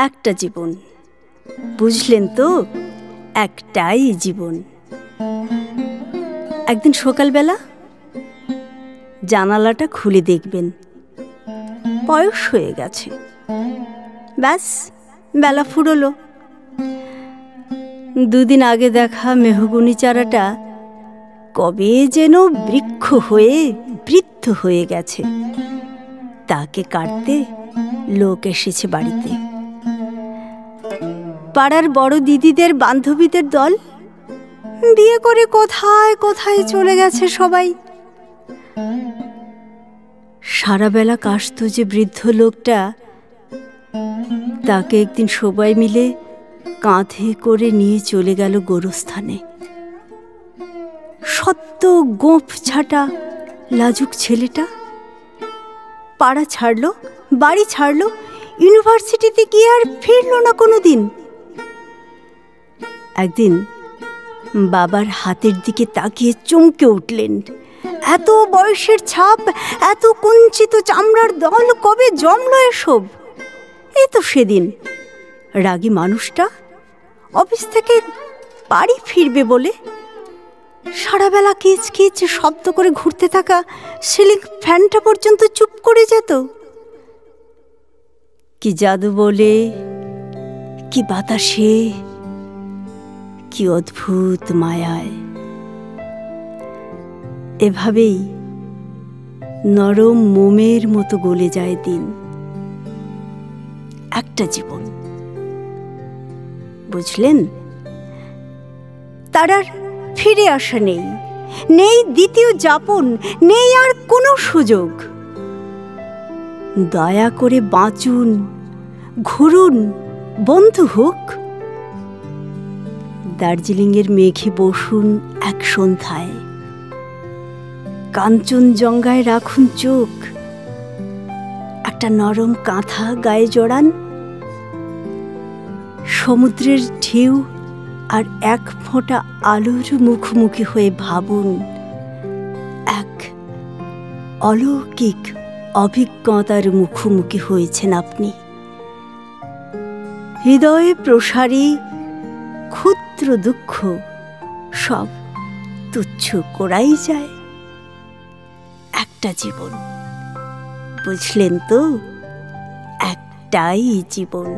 একটা জীবন, বুঝলেন তো? একটাই জীবন। একদিন সকালবেলা জানালাটা খুলে দেখবেন বয়স হয়ে গেছে, ব্যাস বেলা ফুরলো। দুদিন আগে দেখা মেহগনি চারাটা কবে যেন বৃক্ষ হয়ে বৃদ্ধ হয়ে গেছে। তাকে কাটতে লোক এসেছে বাড়িতে। পাড়ার বড় দিদিদের বান্ধবীদের দল বিয়ে করে কোথায় কোথায় চলে গেছে সবাই। সারা বেলা কাশত যে বৃদ্ধ লোকটা, তাকে একদিন সবাই মিলে কাঁধে করে নিয়ে চলে গেল গোরস্থানে। সদ্য গোঁফ ছাটা লাজুক ছেলেটা পাড়া ছাড়লো, বাড়ি ছাড়লো, ইউনিভার্সিটিতে গিয়ে আর ফিরল না কোনো দিন। একদিন বাবার হাতের দিকে তাকিয়ে চমকে উঠলেন। এত বয়সের ছাপ, এত কুঞ্চিত চামড়ার দল, কবে জমলো এসব? এই তো সেদিন রাগী মানুষটা অফিস থেকে বাড়ি ফিরবে বলে সারাবেলা কিচ কিচ শব্দ করে ঘুরতে থাকা সিলিং ফ্যানটা পর্যন্ত চুপ করে যেত। কি জাদু বলে, কি বাতাসে, কি অদ্ভুত মায়ায়। এভাবেই নরম মোমের মতো গলে যায় দিন। একটা জীবন, বুঝলেন? তার আর ফিরে আসা নেই, নেই দ্বিতীয় যাপন, নেই আর কোনো সুযোগ। দয়া করে বাঁচুন, ঘুরুন, বন্ধু হোক। দার্জিলিংয়ের মেঘে বসুন এক সন্ধ্যায়, কাঞ্চনজঙ্ঘায় রাখুন চোখ, একটা নরম কাঁথা গায়ে জড়ান। সমুদ্রের ঢেউ আর এক ফোঁটা আলোর মুখোমুখি হয়ে ভাবুন এক অলৌকিক অভিজ্ঞতার মুখোমুখি হয়েছেন আপনি। হৃদয়ে প্রসারী ক্ষুদ্র দুঃখ সব তুচ্ছ করাই যায়। একটা জীবন, বুঝলেন তো? একটাই জীবন।